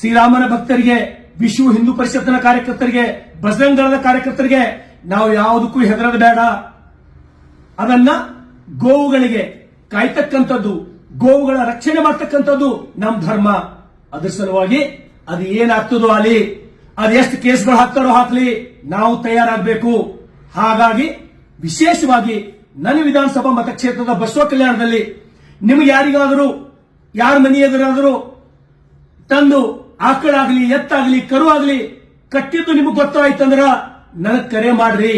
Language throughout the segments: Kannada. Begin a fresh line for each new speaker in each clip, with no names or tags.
ಶ್ರೀರಾಮನ ಭಕ್ತರಿಗೆ, ವಿಶ್ವ ಹಿಂದೂ ಪರಿಷತ್ನ ಕಾರ್ಯಕರ್ತರಿಗೆ, ಬಜರಂಗ ದಳದ ಕಾರ್ಯಕರ್ತರಿಗೆ ನಾವು ಯಾವುದಕ್ಕೂ ಹೆದರದ ಬೇಡ. ಅದನ್ನ ಗೋವುಗಳಿಗೆ ಕಾಯ್ತಕ್ಕಂಥದ್ದು, ಗೋವುಗಳ ರಕ್ಷಣೆ ಮಾಡ್ತಕ್ಕಂಥದ್ದು ನಮ್ಮ ಧರ್ಮ. ಅದ್ರ ಸಲುವಾಗಿ ಅದು ಏನಾಗ್ತದೋ ಅಲ್ಲಿ, ಅದು ಎಷ್ಟು ಕೇಸ್ಗಳು ಹಾಕ್ತಾರೋ ಹಾಕ್ಲಿ, ನಾವು ತಯಾರಾಗಬೇಕು. ಹಾಗಾಗಿ ವಿಶೇಷವಾಗಿ ನನ್ನ ವಿಧಾನಸಭಾ ಮತಕ್ಷೇತ್ರದ ಬಸವ ಕಲ್ಯಾಣದಲ್ಲಿ ನಿಮಗೆ ಯಾರಿಗಾದರೂ, ಯಾರ ಮನೆ ಎದುರಾದರೂ ತಂದು ಆಕಳಾಗ್ಲಿ, ಎತ್ತಾಗ್ಲಿ, ಕರು ಆಗ್ಲಿ ಕಟ್ಟಿದ್ದು ನಿಮಗೆ ಗೊತ್ತಾಯ್ತಂದ್ರ ನನಗೆ ಕರೆ ಮಾಡ್ರಿ.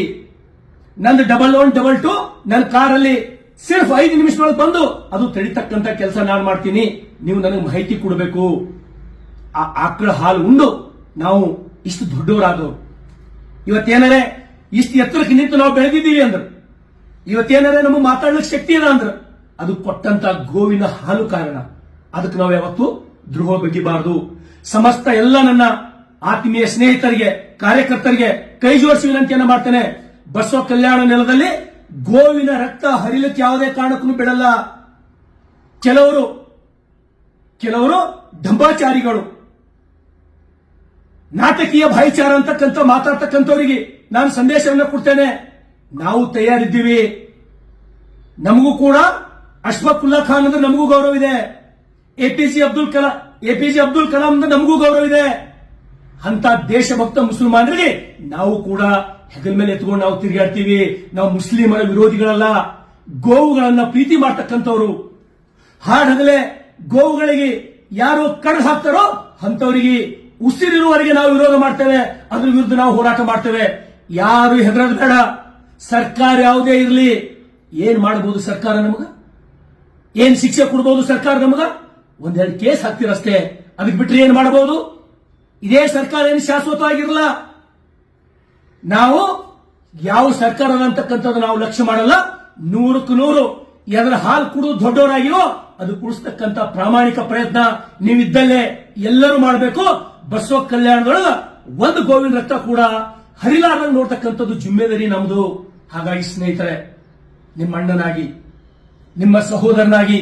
ನಂದು 1112 ನನ್ನ ಕಾರಲ್ಲಿ ಸಿರ್ಫ್ 5 ನಿಮಿಷದೊಳಗೆ ಬಂದು ಅದು ತಡಿತಕ್ಕಂತ ಕೆಲಸ ನಾನು ಮಾಡ್ತೀನಿ. ನೀವು ನನಗೆ ಮಾಹಿತಿ ಕೊಡಬೇಕು. ಆ ಆಕಳ ಹಾಲು ಉಂಡು ನಾವು ಇಷ್ಟು ದೊಡ್ಡವರಾದವು. ಇವತ್ತೇನಾರೆ ಇಷ್ಟು ಎತ್ತರಕ್ಕೆ ನಿಂತು ನಾವು ಬೆಳೆದಿದ್ದೀವಿ ಅಂದ್ರೆ, ಇವತ್ತೇನಾರೆ ನಮಗೆ ಮಾತಾಡ್ಲಿಕ್ಕೆ ಶಕ್ತಿ ಇದೆ ಅಂದ್ರೆ ಅದು ಕೊಟ್ಟಂತ ಗೋವಿನ ಹಾಲು ಕಾರಣ. ಅದಕ್ಕೆ ನಾವು ಯಾವತ್ತೂ ದ್ರೋಹ ಬಗ್ಗಿಬಾರದು. ಸಮಸ್ತ ಎಲ್ಲ ನನ್ನ ಆತ್ಮೀಯ ಸ್ನೇಹಿತರಿಗೆ, ಕಾರ್ಯಕರ್ತರಿಗೆ ಕೈ ಜೋಡಿಸಿ ವಿನಂತಿಯನ್ನ ಮಾಡ್ತೇನೆ. ಬಸವ ಕಲ್ಯಾಣ ನೆಲದಲ್ಲಿ ಗೋವಿನ ರಕ್ತ ಹರಿಲಿಕ್ಕೆ ಯಾವುದೇ ಕಾರಣಕ್ಕೂ ಬಿಡಲ್ಲ. ಕೆಲವರು ದಂಬಾಚಾರಿಗಳು, ನಾಟಕೀಯ ಭಾಯಿಚಾರ ಅಂತಕ್ಕಂಥ ಮಾತಾಡ್ತಕ್ಕಂಥವರಿಗೆ ನಾನು ಸಂದೇಶವನ್ನು ಕೊಡ್ತೇನೆ. ನಾವು ತಯಾರಿದ್ದೀವಿ. ನಮಗೂ ಕೂಡ ಅಶ್ಫಾಕುಲ್ಲಾ ಖಾನ್ ಅಂದ್ರೆ ನಮಗೂ ಗೌರವ ಇದೆ. ಎಪಿಜೆ ಅಬ್ದುಲ್ ಕಲಾಂ ಅಂದ್ರೆ ನಮಗೂ ಗೌರವ ಇದೆ. ಅಂತ ದೇಶಭಕ್ತ ಮುಸಲ್ಮಾನರಿಗೆ ನಾವು ಕೂಡ ಹೆಗಲ ಮೇಲೆ ಎತ್ಕೊಂಡು ನಾವು ತಿರುಗಾಡ್ತೀವಿ. ನಾವು ಮುಸ್ಲಿಮರ ವಿರೋಧಿಗಳಲ್ಲ, ಗೋವುಗಳನ್ನ ಪ್ರೀತಿ ಮಾಡ್ತಕ್ಕಂಥವ್ರು. ಹಾಡಗಲೇ ಗೋವುಗಳಿಗೆ ಯಾರು ಕಡ್ದು ಹಾಕ್ತಾರೋ ಅಂತವರಿಗೆ ಉಸಿರಿರುವವರೆಗೆ ನಾವು ವಿರೋಧ ಮಾಡ್ತೇವೆ. ಅದ್ರ ವಿರುದ್ಧ ನಾವು ಹೋರಾಟ ಮಾಡ್ತೇವೆ. ಯಾರು ಹೆದರೋದು ಬೇಡ. ಸರ್ಕಾರ ಯಾವುದೇ ಇರಲಿ, ಏನ್ ಮಾಡಬಹುದು ಸರ್ಕಾರ ನಮಗ? ಏನ್ ಶಿಕ್ಷೆ ಕೊಡಬಹುದು ಸರ್ಕಾರ ನಮಗ? ಒಂದೆರಡು ಕೇಸ್ ಹಾಕ್ತಿರಷ್ಟೇ. ಅದಕ್ಕೆ ಬಿಟ್ಟರೆ ಏನ್ ಮಾಡಬಹುದು? ಇದೇ ಸರ್ಕಾರ ಏನು ಶಾಶ್ವತವಾಗಿರಲ್ಲ. ನಾವು ಯಾವ ಸರ್ಕಾರ ಅಂತಕ್ಕಂಥದ್ದು ನಾವು ಲಕ್ಷ್ಯ ಮಾಡಲ್ಲ. 100ಕ್ಕೆ 100 ಎದರ ಹಾಲು ಕುಡಿದು ದೊಡ್ಡವರಾಗಿರೋ ಅದು ಕುಡಿಸ್ತಕ್ಕಂಥ ಪ್ರಾಮಾಣಿಕ ಪ್ರಯತ್ನ ನೀವಿದ್ದಲ್ಲೇ ಎಲ್ಲರೂ ಮಾಡಬೇಕು. ಬಸವ ಕಲ್ಯಾಣದೊಳಗ ಒಂದು ಗೋವಿನ ರಕ್ತ ಕೂಡ ಹರಿಲಾರ್ದಂಗೆ ನೋಡ್ತಕ್ಕಂಥದ್ದು ಜಿಮ್ಮೆದಾರಿ ನಮ್ದು. ಹಾಗಾಗಿ ಸ್ನೇಹಿತರೆ, ನಿಮ್ಮ ಅಣ್ಣನಾಗಿ, ನಿಮ್ಮ ಸಹೋದರನಾಗಿ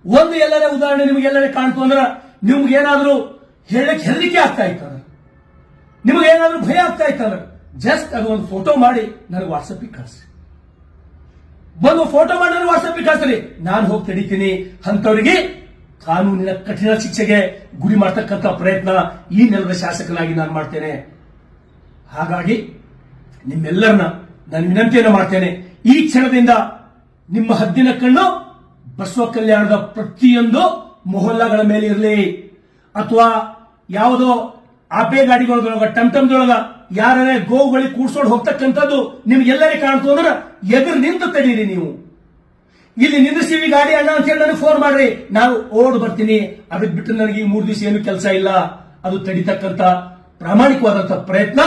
ಒಂದು ಎಲ್ಲರೇ ಉದಾಹರಣೆ ನಿಮಗೆಲ್ಲರೇ ಕಾಣ್ತು ಅಂದ್ರೆ ನಿಮ್ಗೇನಾದ್ರೂ ಹೇಳಕ್ಕೆ ಹೆದರಿಕೆ ಆಗ್ತಾ ಇತ್ತಂದ್ರೆ, ನಿಮಗೇನಾದ್ರೂ ಭಯ ಆಗ್ತಾ ಇತ್ತಂದ್ರೆ ಜಸ್ಟ್ ಅದು ಒಂದು ಫೋಟೋ ಮಾಡಿ ನನಗೆ ವಾಟ್ಸಪ್ಗೆ ಕಳಿಸಿ. ಒಂದು ಫೋಟೋ ಮಾಡಿ ನನಗೆ ವಾಟ್ಸಪ್ಗೆ ಕಳಿಸ್ರಿ, ನಾನು ಹೋಗಿ ತಡಿತೀನಿ. ಅಂತವರಿಗೆ ಕಾನೂನಿನ ಕಠಿಣ ಶಿಕ್ಷೆಗೆ ಗುರಿ ಮಾಡ್ತಕ್ಕಂಥ ಪ್ರಯತ್ನ ಈ ನೆಲದ ಶಾಸಕನಾಗಿ ನಾನು ಮಾಡ್ತೇನೆ. ಹಾಗಾಗಿ ನಿಮ್ಮೆಲ್ಲರನ್ನ ನಾನು ವಿನಂತಿಯನ್ನು ಮಾಡ್ತೇನೆ, ಈ ಕ್ಷಣದಿಂದ ನಿಮ್ಮ ಹದ್ದಿನ ಕಣ್ಣು ಬಸವ ಕಲ್ಯಾಣದ ಪ್ರತಿಯೊಂದು ಮೊಹಲ್ಲಾಗಳ ಮೇಲೆ ಇರಲಿ, ಅಥವಾ ಯಾವುದೋ ಆಪೆ ಗಾಡಿಗಳೊಳಗ ಟಮ್ಟಮ್ದೊಳಗ ಯಾರೇ ಗೋವುಗಳಿಗೆ ಕೂಡ್ಸೋಡ್ ಹೋಗ್ತಕ್ಕಂಥದ್ದು ನಿಮ್ಗೆಲ್ಲರೇ ಕಾಣ್ತು ಅಂದ್ರೆ ಎದುರು ನಿಂತು ತಡೀರಿ. ನೀವು ಇಲ್ಲಿ ನಿಂದಿಸ್ತೀವಿ ಗಾಡಿ ಅಣ್ಣ ಅಂತ ಹೇಳಿ ನನಗೆ ಫೋನ್ ಮಾಡ್ರಿ, ನಾನು ಓಡ್ ಬರ್ತೀನಿ. ಅದಕ್ಕೆ ಬಿಟ್ಟು ನನಗೆ ಈ 3 ದಿವಸ ಏನು ಕೆಲಸ ಇಲ್ಲ. ಅದು ತಡಿತಕ್ಕಂಥ ಪ್ರಾಮಾಣಿಕವಾದಂತಹ ಪ್ರಯತ್ನ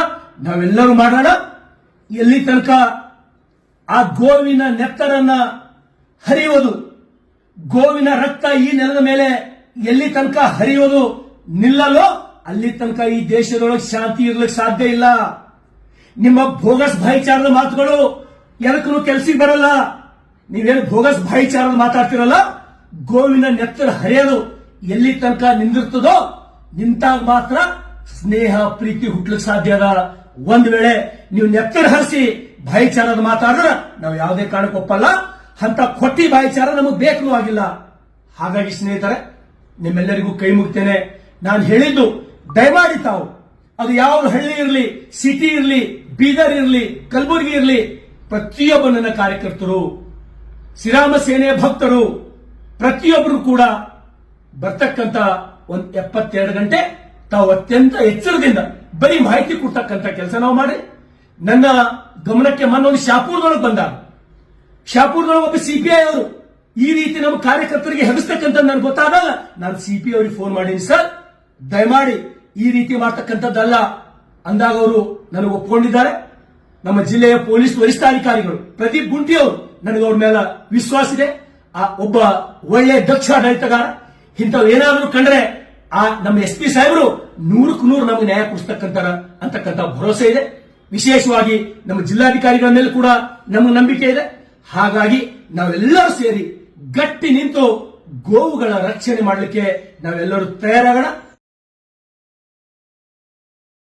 ನಾವೆಲ್ಲರೂ ಮಾಡೋಣ. ಎಲ್ಲಿ ತನಕ ಆ ಗೋವಿನ ನೆತ್ತರನ್ನ ಹರಿಯುವುದು, ಗೋವಿನ ರಕ್ತ ಈ ನೆಲದ ಮೇಲೆ ಎಲ್ಲಿ ತನಕ ಹರಿಯೋದು ನಿಲ್ಲಲೋ ಅಲ್ಲಿ ತನಕ ಈ ದೇಶದೊಳಗೆ ಶಾಂತಿ ಇರ್ಲಿಕ್ಕೆ ಸಾಧ್ಯ ಇಲ್ಲ. ನಿಮ್ಮ ಭೋಗಸ್ ಭಾಯಿಚಾರದ ಮಾತುಗಳು ಎದಕ್ಕೂ ಕೆಲ್ಸಕ್ಕೆ ಬರಲ್ಲ. ನೀವೇನು ಭೋಗಸ್ ಭಾಯಿಚಾರದ ಮಾತಾಡ್ತಿರಲ್ಲ, ಗೋವಿನ ನೆತ್ತರ ಹರಿಯೋದು ಎಲ್ಲಿ ತನಕ ನಿಂದಿರ್ತದೋ ನಿಂತಾಗ ಮಾತ್ರ ಸ್ನೇಹ ಪ್ರೀತಿ ಹುಟ್ಲಿಕ್ಕೆ ಸಾಧ್ಯ ಅದ. ಒಂದ್ ವೇಳೆ ನೀವು ನೆತ್ತರ ಹರಿಸಿ ಭಾಯಿಚಾರದ ಮಾತಾಡಿದ್ರೆ ನಾವು ಯಾವುದೇ ಕಾರಣಕ್ಕೆ ಒಪ್ಪಲ್ಲ. ಅಂತ ಕೊಟ್ಟಿ ಭಾಯಿಚಾರ ನಮಗೆ ಬೇಕು ಆಗಿಲ್ಲ. ಹಾಗಾಗಿ ಸ್ನೇಹಿತರೆ, ನಿಮ್ಮೆಲ್ಲರಿಗೂ ಕೈ ಮುಗ್ತೇನೆ. ನಾನು ಹೇಳಿದ್ದು ದಯಮಾಡಿ ತಾವು, ಅದು ಯಾವ ಹಳ್ಳಿ ಇರಲಿ, ಸಿಟಿ ಇರಲಿ, ಬೀದರ್ ಇರಲಿ, ಕಲಬುರಗಿ ಇರಲಿ, ಪ್ರತಿಯೊಬ್ಬ ನನ್ನ ಕಾರ್ಯಕರ್ತರು, ಶ್ರೀರಾಮ ಸೇನೆಯ ಭಕ್ತರು ಪ್ರತಿಯೊಬ್ಬರು ಕೂಡ ಬರ್ತಕ್ಕಂತ ಒಂದು 72 ಗಂಟೆ ತಾವು ಅತ್ಯಂತ ಎಚ್ಚರದಿಂದ ಬರೀ ಮಾಹಿತಿ ಕೊಡ್ತಕ್ಕಂಥ ಕೆಲಸ ನಾವು ಮಾಡಿ. ನನ್ನ ಗಮನಕ್ಕೆ ಮೊನ್ನೊಂದು ಶಾಪುರದೊಳಗೆ ಬಂದಾಗ, ಶಾಪುರದೊಳಗೆ ಒಬ್ಬ ಸಿಪಿಐ ಅವರು ಈ ರೀತಿ ನಮ್ಮ ಕಾರ್ಯಕರ್ತರಿಗೆ ಹೆದರ್ಸ್ತಕ್ಕಂಥ ನನಗೆ ಗೊತ್ತಾದಾಗ ನಾನು ಸಿಪಿಐ ಅವರಿಗೆ ಫೋನ್ ಮಾಡೀನಿ, ಸರ್ ದಯಮಾಡಿ ಈ ರೀತಿ ಮಾಡ್ತಕ್ಕಂಥದ್ದಲ್ಲ ಅಂದಾಗ ಅವರು ನನಗೆ ಒಪ್ಪಿಕೊಂಡಿದ್ದಾರೆ. ನಮ್ಮ ಜಿಲ್ಲೆಯ ಪೊಲೀಸ್ ವರಿಷ್ಠಾಧಿಕಾರಿಗಳು ಪ್ರದೀಪ್ ಗುಂಟಿ ಅವರು, ನನಗೆ ಅವ್ರ ಮೇಲೆ ವಿಶ್ವಾಸ ಇದೆ. ಆ ಒಬ್ಬ ಒಳ್ಳೆ ದಕ್ಷ ಆಡಳಿತಗಾರ. ಇಂಥವು ಏನಾದರೂ ಕಂಡ್ರೆ ಆ ನಮ್ಮ SP ಸಾಹೇಬರು 100ಕ್ಕೆ 100 ನಮಗೆ ನ್ಯಾಯ ಕೊಡಿಸ್ತಕ್ಕಂತಾರ ಅಂತಕ್ಕಂಥ ಭರವಸೆ ಇದೆ. ವಿಶೇಷವಾಗಿ ನಮ್ಮ ಜಿಲ್ಲಾಧಿಕಾರಿಗಳ ಮೇಲೆ ಕೂಡ ನಮಗೆ ನಂಬಿಕೆ ಇದೆ. ಹಾಗಾಗಿ ನಾವೆಲ್ಲರೂ ಸೇರಿ ಗಟ್ಟಿ ನಿಂತು ಗೋವುಗಳ ರಕ್ಷಣೆ ಮಾಡಲಿಕ್ಕೆ ನಾವೆಲ್ಲರೂ ತಯಾರಾಗೋಣ.